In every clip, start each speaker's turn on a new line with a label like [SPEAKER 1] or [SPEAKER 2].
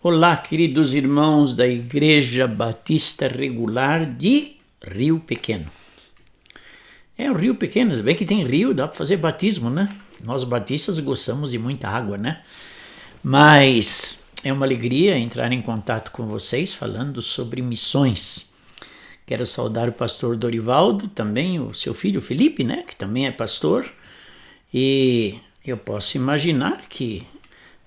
[SPEAKER 1] Olá, queridos irmãos da Igreja Batista Regular de Rio Pequeno. O Rio Pequeno, bem que tem rio, dá para fazer batismo, né? Nós batistas gostamos de muita água, né? Mas é uma alegria entrar em contato com vocês falando sobre missões. Quero saudar o pastor Dorivaldo, também o seu filho Felipe, né? Que também é pastor. E eu posso imaginar que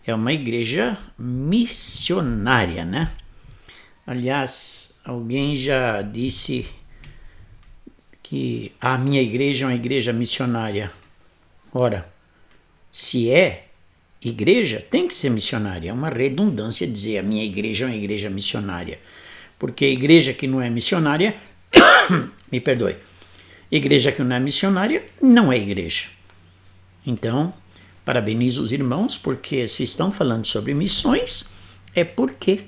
[SPEAKER 1] é uma igreja missionária, né? Aliás, alguém já disse que a minha igreja é uma igreja missionária. Ora, se é igreja, tem que ser missionária. É uma redundância dizer a minha igreja é uma igreja missionária. Porque a igreja que não é missionária, me perdoe, igreja que não é missionária não é igreja. Então, parabenizo os irmãos, porque se estão falando sobre missões, é porque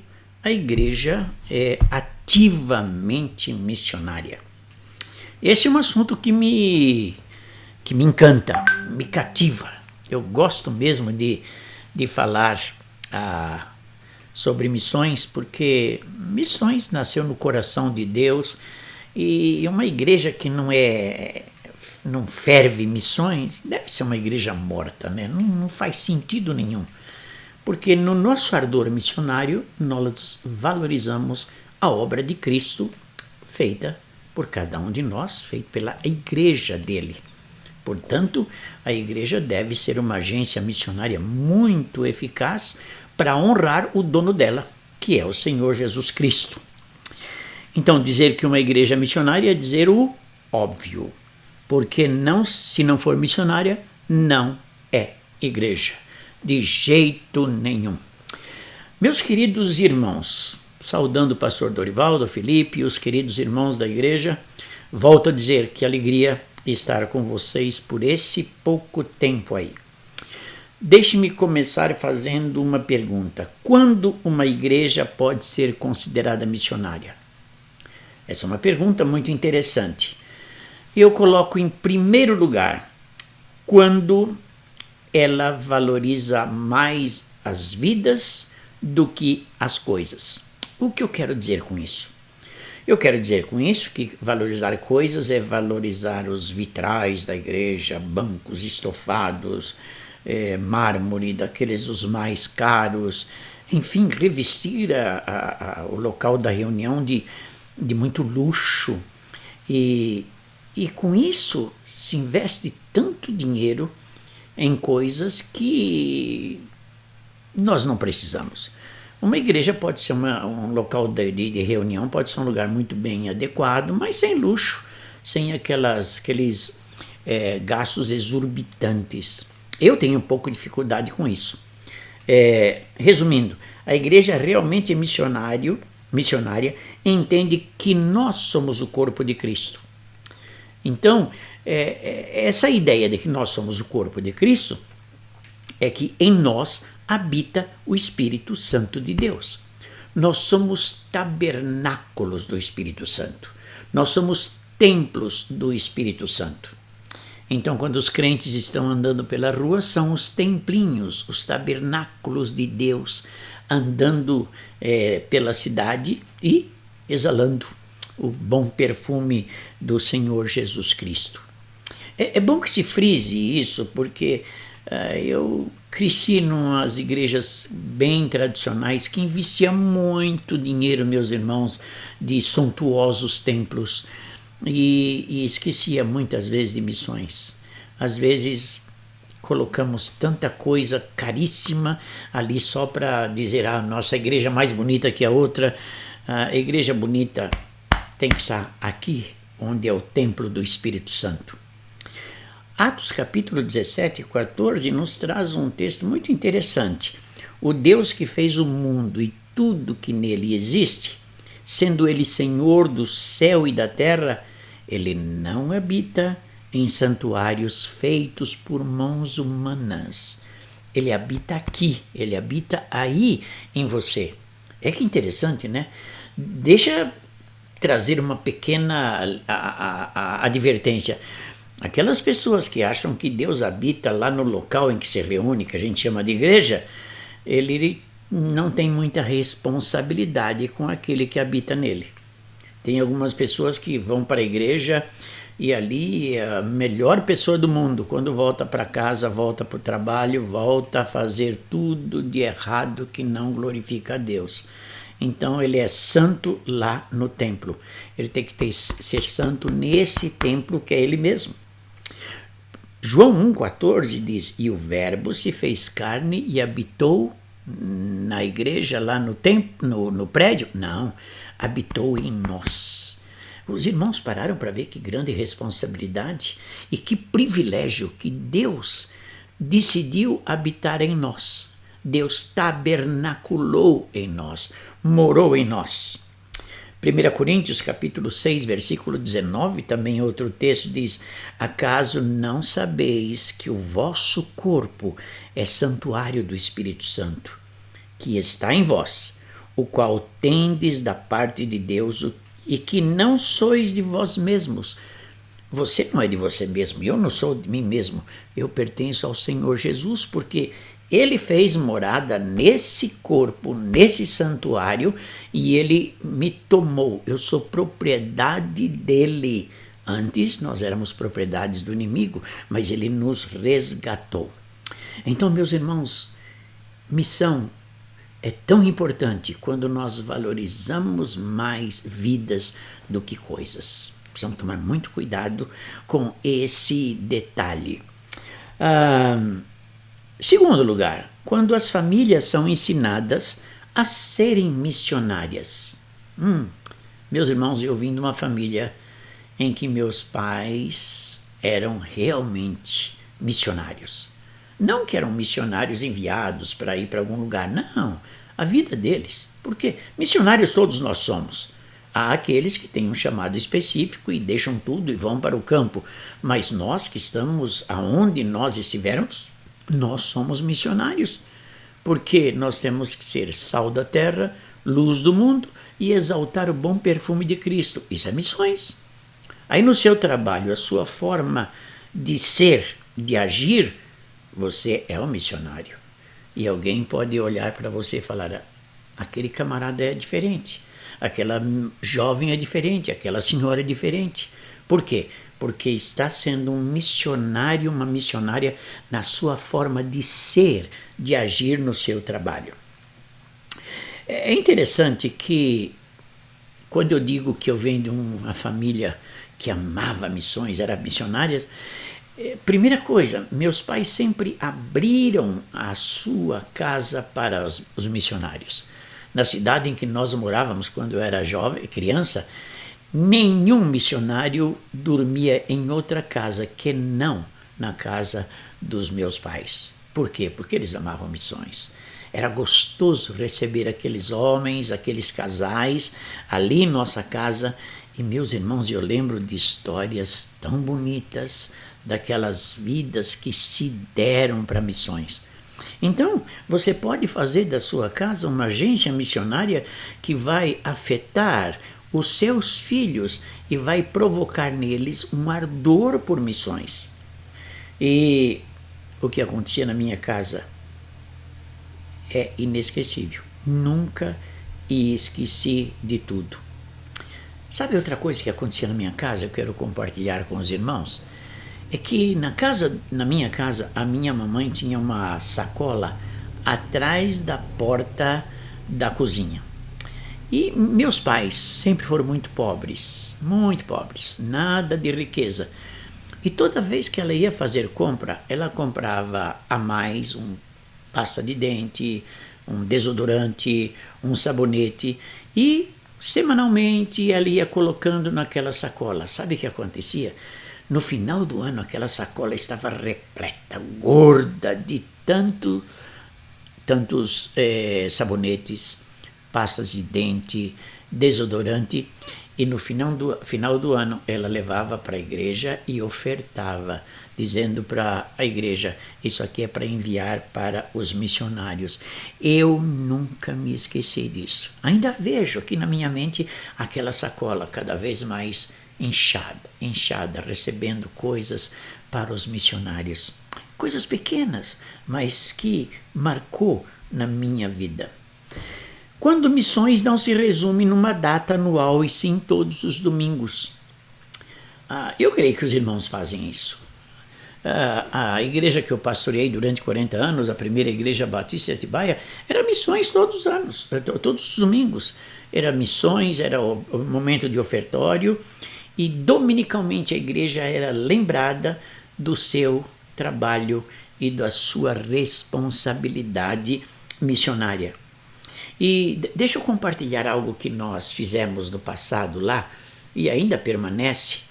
[SPEAKER 1] a igreja é ativamente missionária. Esse é um assunto que me encanta, me cativa. Eu gosto mesmo de falar sobre missões, porque missões nasceu no coração de Deus, e uma igreja que não ferve missões, deve ser uma igreja morta, né? Não faz sentido nenhum. Porque no nosso ardor missionário, nós valorizamos a obra de Cristo feita por cada um de nós, feita pela igreja dele. Portanto, a igreja deve ser uma agência missionária muito eficaz para honrar o dono dela, que é o Senhor Jesus Cristo. Então, dizer que uma igreja missionária é dizer o óbvio. Porque se não for missionária, não é igreja, de jeito nenhum. Meus queridos irmãos, saudando o pastor Dorivaldo, Felipe e os queridos irmãos da igreja, volto a dizer que alegria estar com vocês por esse pouco tempo aí. Deixe-me começar fazendo uma pergunta. Quando uma igreja pode ser considerada missionária? Essa é uma pergunta muito interessante. Eu coloco em primeiro lugar quando ela valoriza mais as vidas do que as coisas. O que eu quero dizer com isso? Eu quero dizer com isso que valorizar coisas é valorizar os vitrais da igreja, bancos estofados, mármore, daqueles os mais caros, enfim, revestir o local da reunião de muito luxo. E com isso se investe tanto dinheiro em coisas que nós não precisamos. Uma igreja pode ser um local de reunião, pode ser um lugar muito bem adequado, mas sem luxo, sem aqueles gastos exorbitantes. Eu tenho um pouco de dificuldade com isso. Resumindo, a igreja realmente é missionária, entende que nós somos o corpo de Cristo. Então, essa ideia de que nós somos o corpo de Cristo é que em nós habita o Espírito Santo de Deus. Nós somos tabernáculos do Espírito Santo. Nós somos templos do Espírito Santo. Então, quando os crentes estão andando pela rua, são os templinhos, os tabernáculos de Deus, andando pela cidade e exalando o bom perfume do Senhor Jesus Cristo. É bom que se frise isso, porque eu cresci em umas igrejas bem tradicionais que investiam muito dinheiro, meus irmãos, de suntuosos templos, e esquecia muitas vezes de missões. Às vezes colocamos tanta coisa caríssima ali só para dizer nossa igreja é mais bonita que a outra. A igreja bonita tem que estar aqui, onde é o templo do Espírito Santo. Atos capítulo 17 e 14 nos traz um texto muito interessante. O Deus que fez o mundo e tudo que nele existe, sendo ele Senhor do céu e da terra, ele não habita em santuários feitos por mãos humanas. Ele habita aqui, ele habita aí em você. É que interessante, né? Deixa trazer uma pequena advertência. Aquelas pessoas que acham que Deus habita lá no local em que se reúne, que a gente chama de igreja, ele não tem muita responsabilidade com aquele que habita nele. Tem algumas pessoas que vão para a igreja e ali é a melhor pessoa do mundo. Quando volta para casa, volta para o trabalho, volta a fazer tudo de errado que não glorifica a Deus. Então ele é santo lá no templo. Ele tem que ser santo nesse templo que é ele mesmo. João 1,14 diz: e o verbo se fez carne e habitou na igreja, lá no templo, no prédio? Não, habitou em nós. Os irmãos pararam para ver que grande responsabilidade e que privilégio que Deus decidiu habitar em nós. Deus tabernaculou em nós, morou em nós. 1 Coríntios capítulo 6, versículo 19, também outro texto diz: acaso não sabeis que o vosso corpo é santuário do Espírito Santo, que está em vós, o qual tendes da parte de Deus, e que não sois de vós mesmos. Você não é de você mesmo, eu não sou de mim mesmo, eu pertenço ao Senhor Jesus, porque Ele fez morada nesse corpo, nesse santuário, e Ele me tomou, eu sou propriedade dEle. Antes nós éramos propriedades do inimigo, mas Ele nos resgatou. Então, meus irmãos, missão é tão importante quando nós valorizamos mais vidas do que coisas. Precisamos tomar muito cuidado com esse detalhe. Segundo lugar, quando as famílias são ensinadas a serem missionárias. Meus irmãos, eu vim de uma família em que meus pais eram realmente missionários. Não que eram missionários enviados para ir para algum lugar, não, a vida deles. Porque missionários todos nós somos. Há aqueles que têm um chamado específico e deixam tudo e vão para o campo. Mas nós que estamos aonde nós estivermos, nós somos missionários. Porque nós temos que ser sal da terra, luz do mundo e exaltar o bom perfume de Cristo. Isso é missões. Aí no seu trabalho, a sua forma de ser, de agir, você é um missionário. E alguém pode olhar para você e falar: aquele camarada é diferente, aquela jovem é diferente, aquela senhora é diferente. Por quê? Porque está sendo um missionário, uma missionária na sua forma de ser, de agir no seu trabalho. É interessante que, quando eu digo que eu venho de uma família que amava missões, era missionária, primeira coisa, meus pais sempre abriram a sua casa para os missionários. Na cidade em que nós morávamos, quando eu era jovem, criança, nenhum missionário dormia em outra casa que não na casa dos meus pais. Por quê? Porque eles amavam missões. Era gostoso receber aqueles homens, aqueles casais ali em nossa casa. E, meus irmãos, eu lembro de histórias tão bonitas, daquelas vidas que se deram para missões. Então, você pode fazer da sua casa uma agência missionária que vai afetar os seus filhos e vai provocar neles um ardor por missões. E o que acontecia na minha casa é inesquecível. Nunca esqueci de tudo. Sabe outra coisa que acontecia na minha casa, eu quero compartilhar com os irmãos? É que na minha casa, a minha mamãe tinha uma sacola atrás da porta da cozinha. E meus pais sempre foram muito pobres, nada de riqueza. E toda vez que ela ia fazer compra, ela comprava a mais um pasta de dente, um desodorante, um sabonete, e semanalmente ela ia colocando naquela sacola. Sabe o que acontecia? No final do ano, aquela sacola estava repleta, gorda de tantos sabonetes, pastas de dente, desodorante. E no final do ano, ela levava para a igreja e ofertava, dizendo para a igreja: isso aqui é para enviar para os missionários. Eu nunca me esqueci disso. Ainda vejo aqui na minha mente aquela sacola cada vez mais inchada, recebendo coisas para os missionários. Coisas pequenas, mas que marcou na minha vida. Quando missões não se resume numa data anual e sim todos os domingos. Eu creio que os irmãos fazem isso. A igreja que eu pastoreei durante 40 anos, a primeira igreja batista de Atibaia, era missões todos os anos, todos os domingos. Era missões, era o momento de ofertório, e dominicalmente a igreja era lembrada do seu trabalho e da sua responsabilidade missionária. E deixa eu compartilhar algo que nós fizemos no passado lá, e ainda permanece,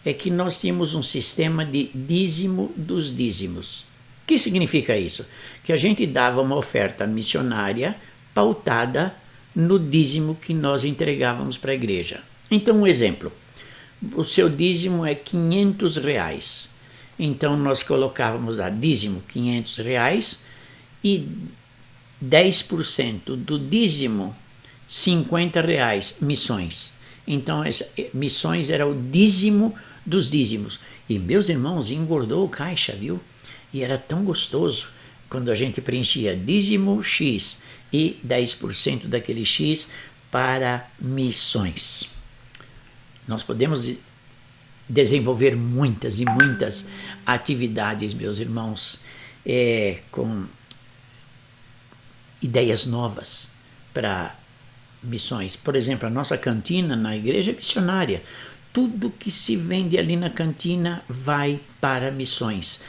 [SPEAKER 1] é que nós tínhamos um sistema de dízimo dos dízimos. O que significa isso? Que a gente dava uma oferta missionária pautada no dízimo que nós entregávamos para a igreja. Então, um exemplo, o seu dízimo é R$500. Então, nós colocávamos lá dízimo R$500 e 10% do dízimo, R$50, missões. Então, missões era o dízimo dos dízimos. E, meus irmãos, engordou o caixa, viu? E era tão gostoso quando a gente preenchia dízimo X e 10% daquele X para missões. Nós podemos desenvolver muitas e muitas atividades, meus irmãos, com ideias novas para missões. Por exemplo, a nossa cantina na igreja é missionária. Tudo que se vende ali na cantina vai para missões.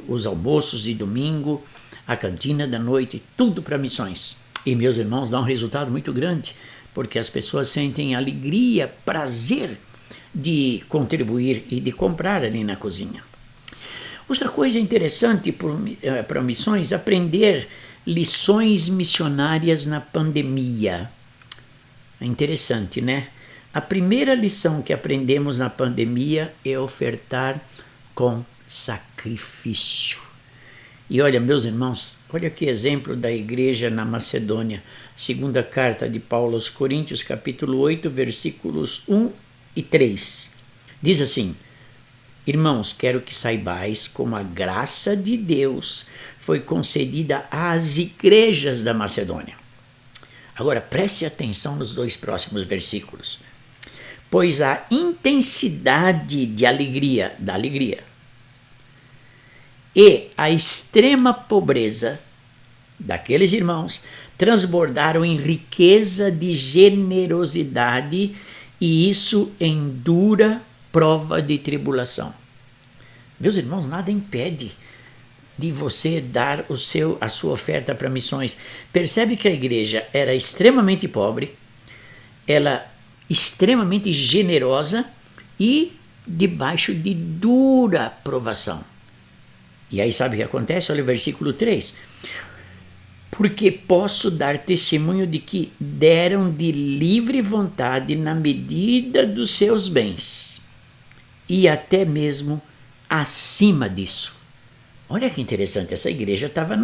[SPEAKER 1] Os almoços de domingo, a cantina da noite, tudo para missões. E, meus irmãos, dá um resultado muito grande, porque as pessoas sentem alegria, prazer de contribuir e de comprar ali na cozinha. Outra coisa interessante para missões, aprender lições missionárias na pandemia. É interessante, né? A primeira lição que aprendemos na pandemia é ofertar com sacrifício. E olha, meus irmãos, olha que exemplo da igreja na Macedônia. Segunda carta de Paulo aos Coríntios, capítulo 8, versículos 1 e 3. Diz assim: Irmãos, quero que saibais como a graça de Deus foi concedida às igrejas da Macedônia. Agora, preste atenção nos dois próximos versículos. Pois a intensidade da alegria e a extrema pobreza daqueles irmãos transbordaram em riqueza de generosidade, e isso em dura prova de tribulação. Meus irmãos, nada impede de você dar a sua oferta para missões. Percebe que a igreja era extremamente pobre, ela extremamente generosa e debaixo de dura provação. E aí sabe o que acontece? Olha o versículo 3. Porque posso dar testemunho de que deram de livre vontade na medida dos seus bens, e até mesmo acima disso. Olha que interessante, essa igreja estava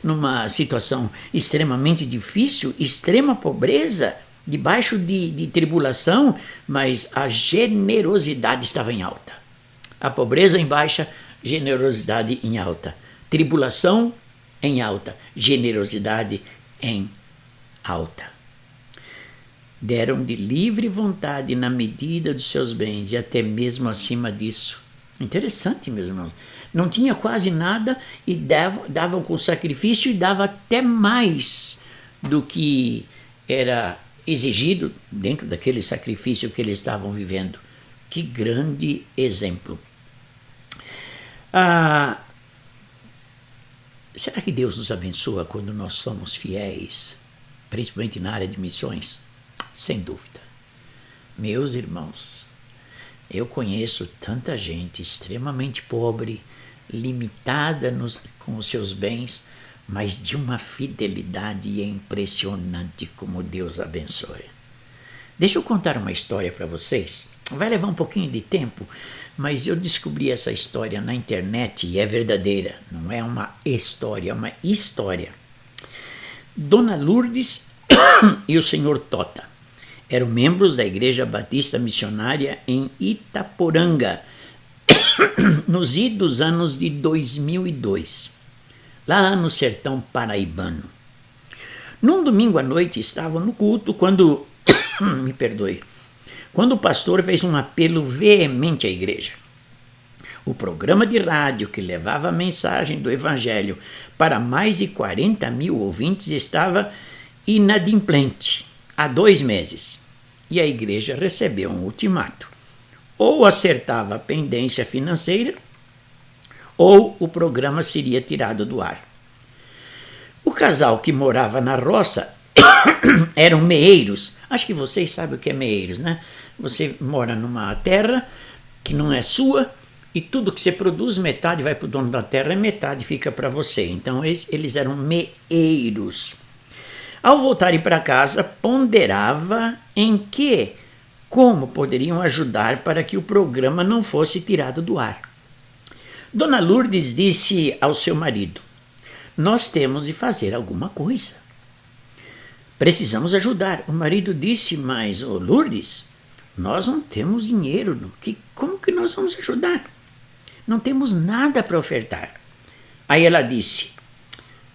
[SPEAKER 1] numa situação extremamente difícil, extrema pobreza, debaixo de tribulação, mas a generosidade estava em alta. A pobreza em baixa, generosidade em alta. Tribulação em alta, generosidade em alta. Deram de livre vontade na medida dos seus bens e até mesmo acima disso. Interessante, meus irmãos. Não tinha quase nada e davam com sacrifício, e dava até mais do que era exigido dentro daquele sacrifício que eles estavam vivendo. Que grande exemplo. Será que Deus nos abençoa quando nós somos fiéis, principalmente na área de missões? Sem dúvida. Meus irmãos, eu conheço tanta gente extremamente pobre, limitada com os seus bens, mas de uma fidelidade impressionante como Deus abençoe. Deixa eu contar uma história para vocês. Vai levar um pouquinho de tempo, mas eu descobri essa história na internet e é verdadeira. Não é uma história, é uma história. Dona Lourdes e o senhor Tota eram membros da Igreja Batista Missionária em Itaporanga, nos idos anos de 2002, lá no sertão paraibano. Num domingo à noite estavam no culto quando, me perdoe, quando o pastor fez um apelo veemente à igreja. O programa de rádio que levava a mensagem do evangelho para mais de 40 mil ouvintes estava inadimplente há 2 meses. E a igreja recebeu um ultimato. Ou acertava a pendência financeira, ou o programa seria tirado do ar. O casal que morava na roça eram meeiros. Acho que vocês sabem o que é meeiros, né? Você mora numa terra que não é sua e tudo que você produz, metade vai para o dono da terra e metade fica para você. Então eles eram meeiros. Ao voltarem para casa, ponderava como poderiam ajudar para que o programa não fosse tirado do ar. Dona Lourdes disse ao seu marido: nós temos de fazer alguma coisa. Precisamos ajudar. O marido disse: mas, Lourdes, nós não temos dinheiro. Como que nós vamos ajudar? Não temos nada para ofertar. Aí ela disse: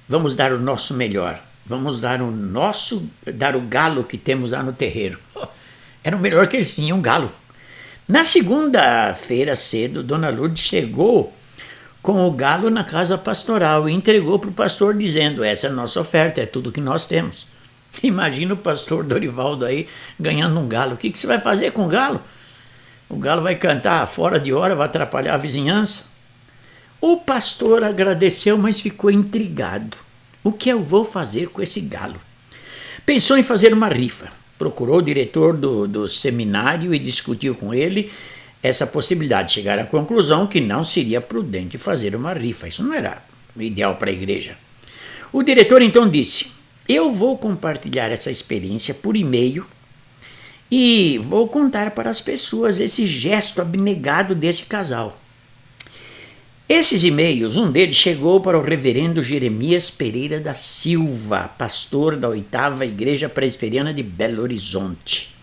[SPEAKER 1] vamos dar o nosso melhor. Vamos dar o galo que temos lá no terreiro. Era o melhor que eles tinham, um galo. Na segunda-feira cedo, Dona Lourdes chegou com o galo na casa pastoral e entregou para o pastor dizendo: essa é a nossa oferta, é tudo que nós temos. Imagina o pastor Dorivaldo aí ganhando um galo. O que você vai fazer com o galo? O galo vai cantar fora de hora, vai atrapalhar a vizinhança. O pastor agradeceu, mas ficou intrigado. O que eu vou fazer com esse galo? Pensou em fazer uma rifa. Procurou o diretor do seminário e discutiu com ele essa possibilidade. Chegaram à conclusão que não seria prudente fazer uma rifa. Isso não era ideal para a igreja. O diretor então disse: eu vou compartilhar essa experiência por e-mail e vou contar para as pessoas esse gesto abnegado desse casal. Esses e-mails, um deles chegou para o reverendo Jeremias Pereira da Silva, pastor da 8ª Igreja Presbiteriana de Belo Horizonte.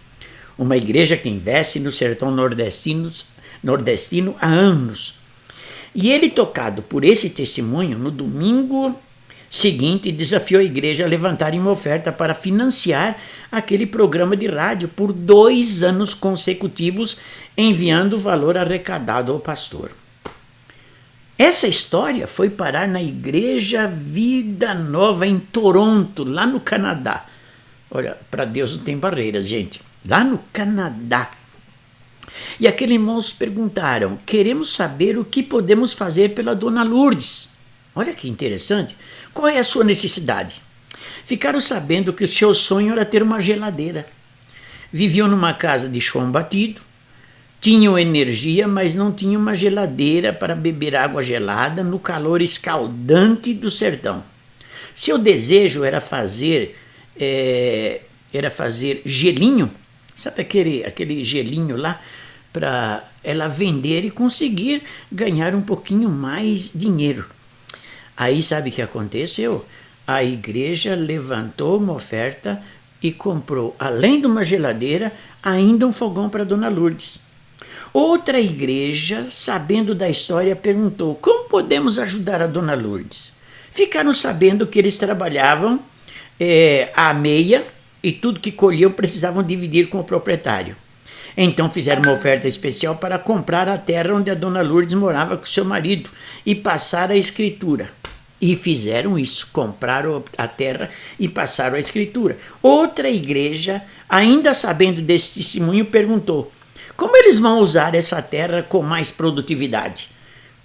[SPEAKER 1] Uma igreja que investe no sertão nordestino há anos. E ele, tocado por esse testemunho, no domingo seguinte, desafiou a igreja a levantar uma oferta para financiar aquele programa de rádio por 2 anos consecutivos, enviando o valor arrecadado ao pastor. Essa história foi parar na Igreja Vida Nova em Toronto, lá no Canadá. Olha, para Deus não tem barreiras, gente. Lá no Canadá. E aqueles irmãos perguntaram: queremos saber o que podemos fazer pela Dona Lourdes. Olha que interessante. Qual é a sua necessidade? Ficaram sabendo que o seu sonho era ter uma geladeira. Viviam numa casa de chão batido, tinham energia, mas não tinham uma geladeira para beber água gelada no calor escaldante do sertão. Seu desejo era fazer gelinho, sabe aquele gelinho lá, para ela vender e conseguir ganhar um pouquinho mais dinheiro. Aí sabe o que aconteceu? A igreja levantou uma oferta e comprou, além de uma geladeira, ainda um fogão para Dona Lourdes. Outra igreja, sabendo da história, perguntou: como podemos ajudar a Dona Lourdes? Ficaram sabendo que eles trabalhavam à meia e tudo que colhiam precisavam dividir com o proprietário. Então fizeram uma oferta especial para comprar a terra onde a Dona Lourdes morava com seu marido e passar a escritura. E fizeram isso, compraram a terra e passaram a escritura. Outra igreja, ainda sabendo desse testemunho, perguntou: como eles vão usar essa terra com mais produtividade?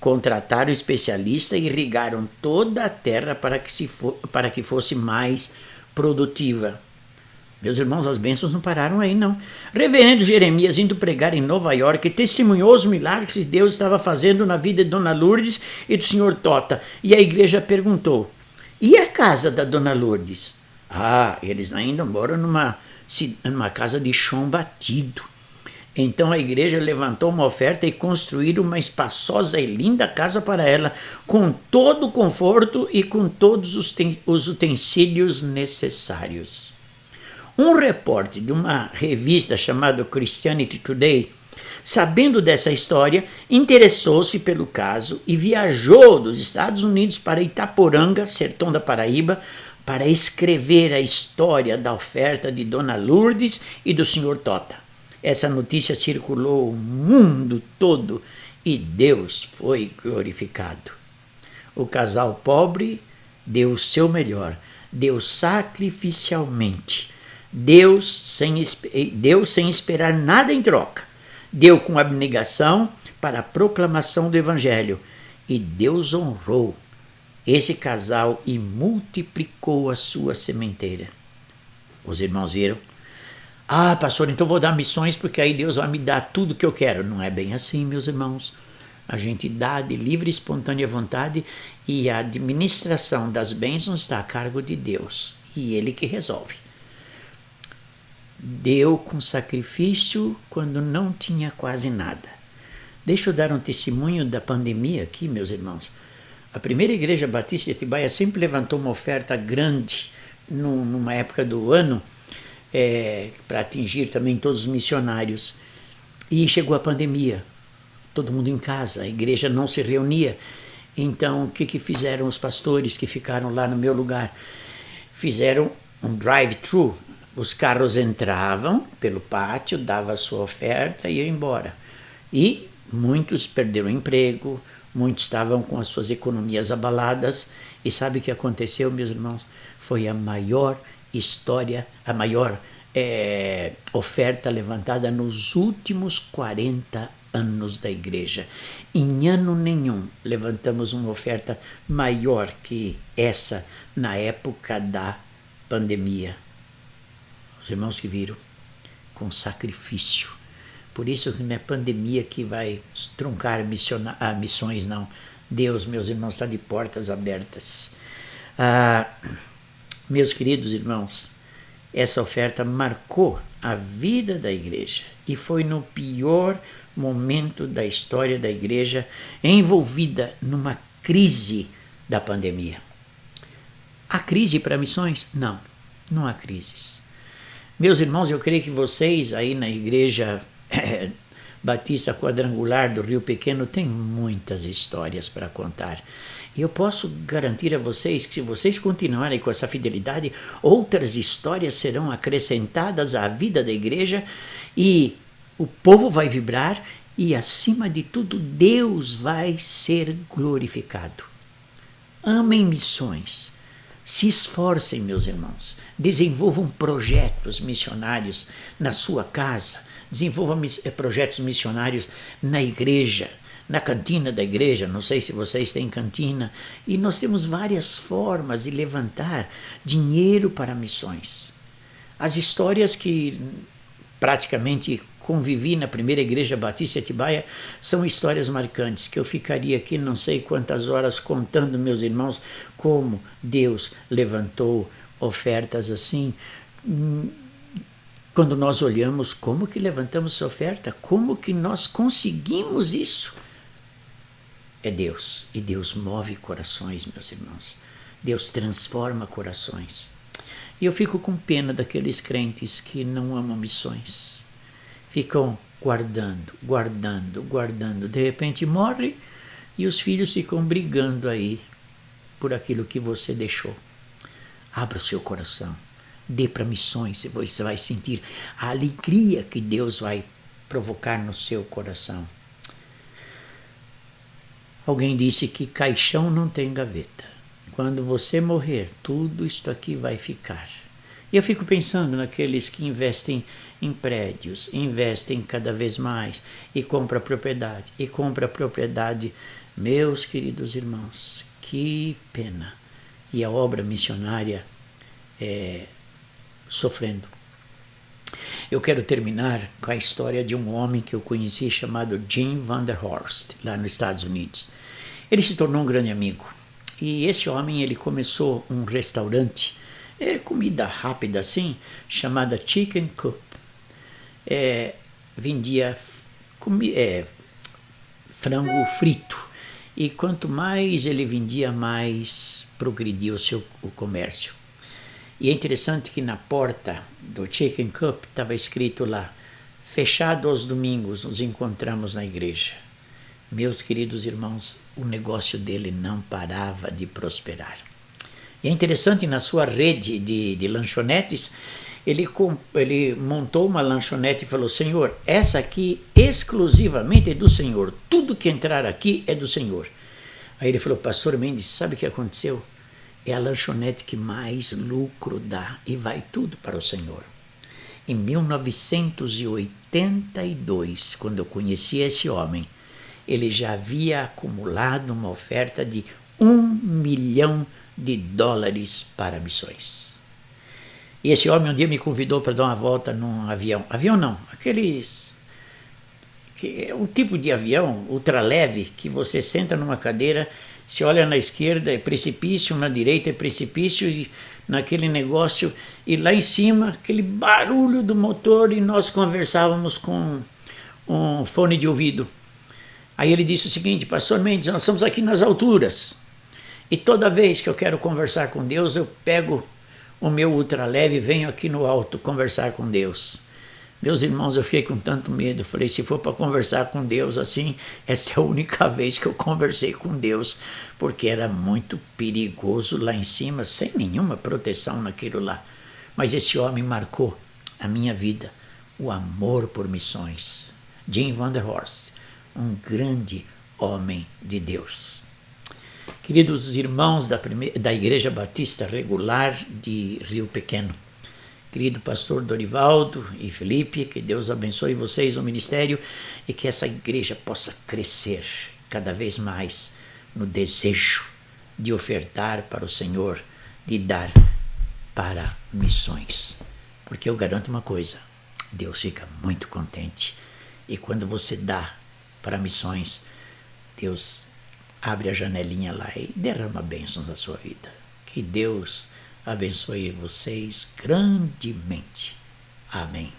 [SPEAKER 1] Contrataram especialista e irrigaram toda a terra para que fosse mais produtiva. Meus irmãos, as bênçãos não pararam aí, não. Reverendo Jeremias, indo pregar em Nova York, testemunhou os milagres que Deus estava fazendo na vida de Dona Lourdes e do senhor Tota. E a igreja perguntou: e a casa da Dona Lourdes? Eles ainda moram numa casa de chão batido. Então a igreja levantou uma oferta e construíram uma espaçosa e linda casa para ela, com todo o conforto e com todos os utensílios necessários. Um repórter de uma revista chamada Christianity Today, sabendo dessa história, interessou-se pelo caso e viajou dos Estados Unidos para Itaporanga, sertão da Paraíba, para escrever a história da oferta de Dona Lourdes e do Sr. Tota. Essa notícia circulou o mundo todo e Deus foi glorificado. O casal pobre deu o seu melhor, deu sacrificialmente, deu sem esperar nada em troca, deu com abnegação para a proclamação do Evangelho e Deus honrou esse casal e multiplicou a sua sementeira. Os irmãos viram? Ah, pastor, então vou dar missões porque aí Deus vai me dar tudo que eu quero. Não é bem assim, meus irmãos. A gente dá de livre e espontânea vontade e a administração das bênçãos está a cargo de Deus e Ele que resolve. Deu com sacrifício quando não tinha quase nada. Deixa eu dar um testemunho da pandemia aqui, meus irmãos. A primeira igreja batista de Atibaia sempre levantou uma oferta grande numa época do ano para atingir também todos os missionários. E chegou a pandemia, todo mundo em casa, a igreja não se reunia. Então, o que fizeram os pastores que ficaram lá no meu lugar? Fizeram um drive-thru. Os carros entravam pelo pátio, davam a sua oferta e iam embora. E muitos perderam o emprego, muitos estavam com as suas economias abaladas. E sabe o que aconteceu, meus irmãos? Foi a maior história, a maior oferta levantada nos últimos 40 anos da igreja. Em ano nenhum levantamos uma oferta maior que essa na época da pandemia. Os irmãos que viram, com sacrifício. Por isso que não é pandemia que vai truncar missões, não. Deus, meus irmãos, está de portas abertas. Meus queridos irmãos, essa oferta marcou a vida da igreja e foi no pior momento da história da igreja envolvida numa crise da pandemia. Há crise para missões? Não, não há crises. Meus irmãos, eu creio que vocês aí na igreja Batista Quadrangular do Rio Pequeno têm muitas histórias para contar. E eu posso garantir a vocês que se vocês continuarem com essa fidelidade, outras histórias serão acrescentadas à vida da igreja e o povo vai vibrar e, acima de tudo, Deus vai ser glorificado. Amem missões. Se esforcem, meus irmãos. Desenvolvam projetos missionários na sua casa. Desenvolvam projetos missionários na igreja, na cantina da igreja. Não sei se vocês têm cantina. E nós temos várias formas de levantar dinheiro para missões. As histórias que praticamente convivi na primeira igreja batista de Atibaia são histórias marcantes, que eu ficaria aqui não sei quantas horas contando, meus irmãos, como Deus levantou ofertas assim. Quando nós olhamos como que levantamos essa oferta, como que nós conseguimos isso? É Deus, e Deus move corações, meus irmãos. Deus transforma corações. E eu fico com pena daqueles crentes que não amam missões. Ficam guardando. De repente morre e os filhos ficam brigando aí por aquilo que você deixou. Abra o seu coração. Dê para missões e você vai sentir a alegria que Deus vai provocar no seu coração. Alguém disse que caixão não tem gaveta. Quando você morrer, tudo isto aqui vai ficar. E eu fico pensando naqueles que investem em prédios, investem cada vez mais e compram propriedade. Meus queridos irmãos, que pena. E a obra missionária sofrendo. Eu quero terminar com a história de um homem que eu conheci chamado Jim Vanderhorst, lá nos Estados Unidos. Ele se tornou um grande amigo. E esse homem, ele começou um restaurante, comida rápida assim, chamada Chicken Coop. Vendia frango frito. E quanto mais ele vendia, mais progredia o comércio. E é interessante que na porta do Chicken Coop estava escrito lá: fechado aos domingos, nos encontramos na igreja. Meus queridos irmãos, o negócio dele não parava de prosperar. E é interessante, na sua rede de lanchonetes, ele montou uma lanchonete e falou: Senhor, essa aqui exclusivamente é do Senhor, tudo que entrar aqui é do Senhor. Aí ele falou: Pastor Mendes, sabe o que aconteceu? É a lanchonete que mais lucro dá e vai tudo para o Senhor. Em 1982, quando eu conheci esse homem, ele já havia acumulado uma oferta de $1 milhão para missões. E esse homem um dia me convidou para dar uma volta num avião. Avião não, um tipo de avião ultraleve que você senta numa cadeira, se olha na esquerda é precipício, na direita é precipício, e naquele negócio, e lá em cima aquele barulho do motor, e nós conversávamos com um fone de ouvido. Aí ele disse o seguinte: Pastor Mendes, nós estamos aqui nas alturas, e toda vez que eu quero conversar com Deus, eu pego o meu ultraleve e venho aqui no alto conversar com Deus. Meus irmãos, eu fiquei com tanto medo. Eu falei: se for para conversar com Deus assim, essa é a única vez que eu conversei com Deus, porque era muito perigoso lá em cima, sem nenhuma proteção naquilo lá. Mas esse homem marcou a minha vida, o amor por missões. Jim Vanderhorst, um grande homem de Deus. Queridos irmãos da Igreja Batista Regular de Rio Pequeno, querido pastor Dorivaldo e Felipe, que Deus abençoe vocês no ministério e que essa igreja possa crescer cada vez mais no desejo de ofertar para o Senhor, de dar para missões. Porque eu garanto uma coisa: Deus fica muito contente. E quando você dá para missões, Deus abre a janelinha lá e derrama bênçãos na sua vida. Que Deus abençoe vocês grandemente. Amém.